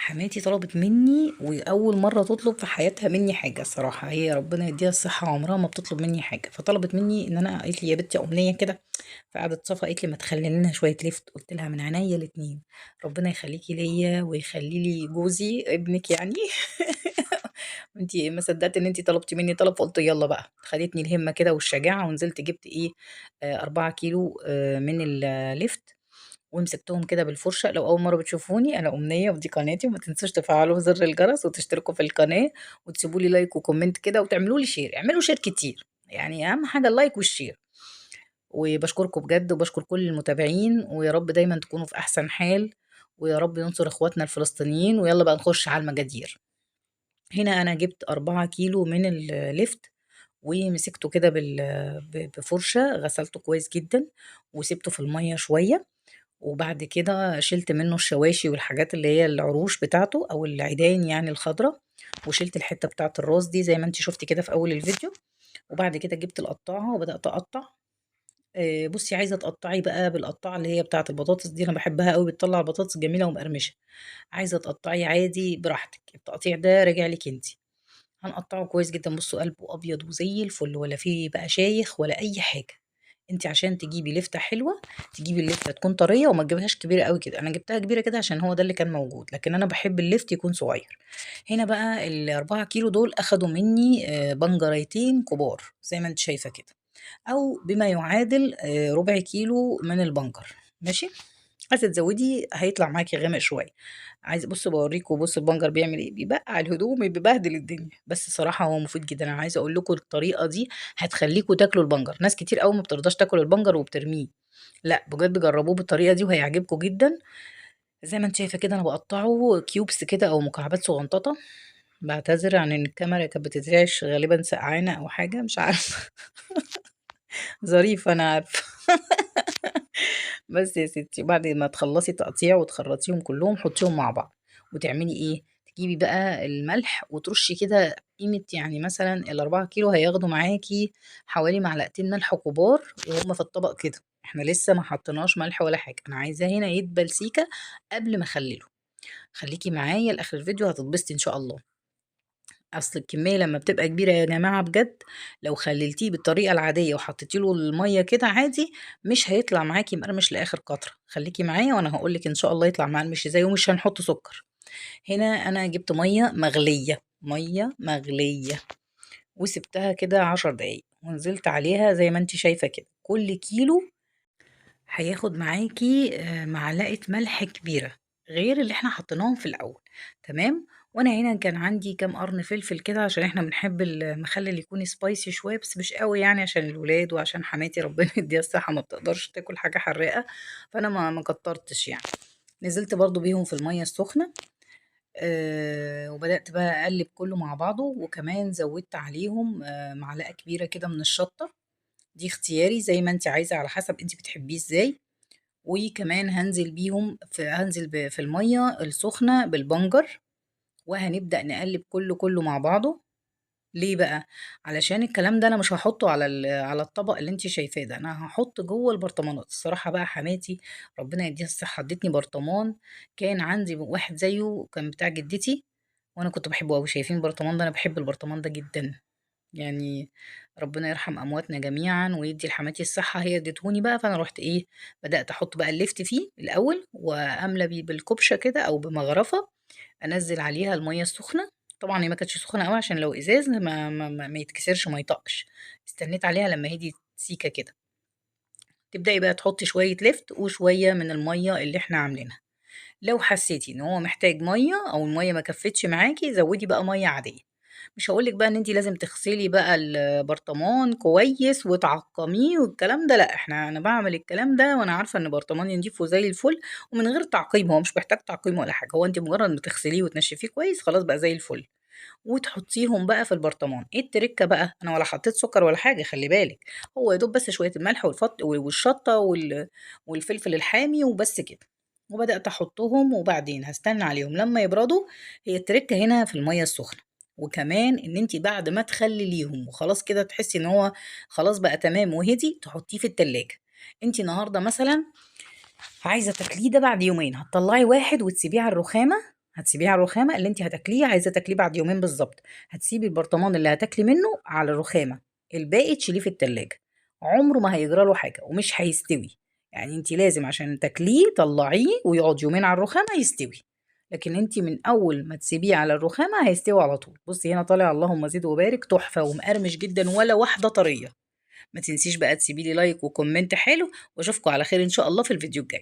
حماتي طلبت مني واول مره تطلب في حياتها مني حاجه. الصراحه هي ربنا يديها الصحه، عمرها ما بتطلب مني حاجه. فطلبت مني ان انا، قالت لي يا بنتي امنيه كده. فقعدت صفا قالت لي ما تخلي لنا شويه لفت. قلت لها من عينيا الاتنين. ربنا يخليكي ليا ويخلي لي جوزي ابنك يعني. انتي ما صدقت ان انتي طلبتي مني طلب، فقلت يلا بقى. خدتني الهمه كده والشجاعه ونزلت جبت ايه، 4 كيلو من اللفت. ومسكتهم كده بالفرشة. لو أول مرة بتشوفوني، أنا أمنية ودي قناتي، وما تنسوش تفعلوا زر الجرس وتشتركوا في القناة وتسيبوا لي لايك وكومنت كده وتعملوا لي شير. اعملوا شير كتير، يعني أهم حاجة اللايك والشير. وبشكركم بجد وبشكر كل المتابعين، ويا رب دايما تكونوا في أحسن حال، ويا رب ينصر إخواتنا الفلسطينيين. ويلا بقى نخش على المجادير. هنا أنا جبت 4 كيلو من اللفت، ومسكته كده بفرشة، غسلته كويس جدا وسبته في المية شوية. وبعد كده شِلت منّه الشواشي والحاجات اللي هي العروش بتاعته أو العيدان يعني الخضرا، وشِلت الحتّة بتاعة الراس دي زي ما أنتِ شُفتِ كده في أول الفيديو. وبعد كده جِبت القطّاعة وبدأت أقطّع. بُصّي، عايزة تقطّعي بقى بالقطّاعة اللي هي بتاعة البطاطس دي، أنا باحبها أوي، بتطلّع البطاطس جميلة ومقرمشة. عايزة تقطّعي عادي براحتك، التقطيع ده راجع لِك أنتِ. هنقطّعه كويس جدًا، بُصّوا قلبه أبيض وزي الفل، ولا فيه بقى شايخ ولا أي حاجة. أنتِ عشان تجيبي لِفتة حلوة، تجيبي اللِفتة تكون طرية وما تجيبيهاش كبيرة أوي كده. أنا جبتها كبيرة كده عشان هو ده اللي كان موجود، لكن أنا باحب اللِفت يكون صغير. هنا بقى ال4 كيلو دول أخدوا منّي بنجريتين كبار زي ما أنتِ شايفة كده، أو بما يعادل ربع كيلو من البنجر، ماشي؟ عايزة تزوّدي هيطلع معاكِ غامق شوية. عايزة، بُصّوا باورّيكم، بُصّوا البنجر بيعمل إيه، بيبقّع الهدوم، بيبهدل الدنيا. بس صراحة هو مفيد جدًا. أنا عايزة أقول لكم الطريقة دي هتخلّيكم تاكلوا البنجر. ناس كتير أوي ما بترضاش تاكل البنجر وبترميه. لأ بجد جرّبوه بالطريقة دي وهيعجبكم جدًا. زي ما أنتِ شايفة كده أنا باقطّعه cubes كده أو مكعبات صغنططة. باعتذر عن إن الكاميرا كانت بتترعش، غالبًا سقعانة أو حاجة مش عارفة. ظريفة أنا عارفة. بس يا ستي، بعد ما تخلّصي تقطيع وتخرّطيهم كلّهم حُطّيهم مع بعض. وتعملي إيه، تجيبي بقى الملح وترُشّي كده قيمة، يعني مثلًا ال4 كيلو هياخدوا معاكِ حوالي معلقتين ملح كبار وهُم في الطبق كده. إحنا لسه ما حطيناش ملح ولا حاجة، أنا عايزاه هنا يدبل سيكة قبل ما أخلّله. خلّيكِ معايا لآخر الفيديو هتتبسطي إن شاء الله. أصل الكمية لمّا بتبقى كبيرة يا جماعة بجد، لو خلّلتيه بالطريقة العادية وحطيتِ له المَيّة كده عادي، مش هيطلع معاكِ مقرمش لآخر قطرة. خلّيكِ معايا وأنا هاقول لِك إن شاء الله يطلع مقرمش إزاي، ومش هنحط سُكّر. هنا أنا جِبت مَيّة مغلية، مَيّة مغلية، وسِبتها كده 10 دقايق، ونزلت عليها زي ما أنتِ شايفة كده. كل كيلو هياخد معاكِ معلقة ملح كبيرة، غير اللي إحنا حطيناهم في الأول، تمام. وأنا هنا كان عندي كام قرن فلفل كده عشان إحنا بنحب المخلل يكون spicy شوية، بس مش أوي يعني عشان الولاد وعشان حماتي ربنا يديها الصحة ما بتقدرش تاكل حاجة حراقة. فأنا ما كترتش يعني. نزلت برضه بيهم في المَيّة السخنة. وبدأت بقى أقلِّب كلّه مع بعضه، وكمان زوّدت عليهم معلقة كبيرة كده من الشطة. دي اختياري زي ما أنتِ عايزة على حسب أنتِ بتحبيه إزاي. وكمان هانزل في المَيّة السخنة بالبنجر، وهنبدأ نقلِّب كلّه مع بعضه. ليه بقى؟ علشان الكلام ده أنا مش هاحطه على الطبق اللي أنتِ شايفاه ده، أنا هاحطه جوّه البرطمانات. الصراحة بقى حماتي ربنا يديها الصحة ادّتني برطمان، كان عندي واحد زيه كان بتاع جدتي، وأنا كنت باحبه أوي. شايفين البرطمان ده؟ أنا باحب البرطمان ده جدًا. يعني ربنا يرحم أمواتنا جميعًا ويدّي لحماتي الصحة، هي ادّتهوني بقى. فأنا رُحت إيه، بدأت أحُط بقى الليفت فيه الأول وأملى بيه بالكُبشة كده أو بمغرفة، أنزّل عليها المَيّة السخنة. طبعًا هي ما كانتش سخنة أوي عشان لو إزاز ما يتكسرش ما يطقش. استنيت عليها لمّا هديت سيكة كده. تبدئي بقى تحُطّي شوية ليفت وشوية من المَيّة اللي إحنا عاملينها. لو حسيتِ إن هو محتاج مَيّة أو المَيّة ما كفّتش معاكِ، زوّدي بقى مَيّة عادية. مش هاقول لِك بقى إن أنتِ لازم تغسلي بقى البرطمان كويس وتعقّميه والكلام ده لأ. أنا باعمل الكلام ده وأنا عارفة إن برطماني نضيف وزي الفل ومن غير تعقيم. هو مش محتاج تعقيم ولا حاجة، هو أنتِ مجرّد ما تغسليه وتنشّفيه كويس خلاص بقى زي الفل. وتحطيهم بقى في البرطمان. إيه التركة بقى؟ أنا ولا حطيت سُكّر ولا حاجة خلّي بالِك. هو يا دوب بس شوية الملح والشطة والفلفل الحامي وبس كده. وبدأت أحطهم وبعدين هاستنى عليهم لمّا يبردوا. هي التركة هنا في المَيّة السخنة. وكمان إن أنتِ بعد ما تخلّليهم وخلاص كده تحسي إن هو خلاص بقى تمام وهدي، تحطيه في التلاجة. أنتِ النهارده مثلًا عايزة تاكليه ده بعد يومين، هتطلّعي واحد وتسيبيه على الرخامة، هتسيبيه على الرخامه اللي انت هتاكليه، عايزه تاكليه بعد يومين بالظبط، هتسيبي البرطمان اللي هتاكلي منه على الرخامه، الباقي تشيليه في التلاجة. عمره ما هيجرى له حاجه ومش هيستوي. يعني انت لازم عشان تاكليه طلعيه ويقعد يومين على الرخامه يستوي. لكن انت من اول ما تسيبيه على الرخامه هيستوي على طول. بصي هنا طالع اللهم زد وبارك، تحفه ومقرمش جدا ولا واحده طريه. ما تنسيش بقى تسيبي لي لايك وكومنت حلو، واشوفكم على خير ان شاء الله في الفيديو الجاي.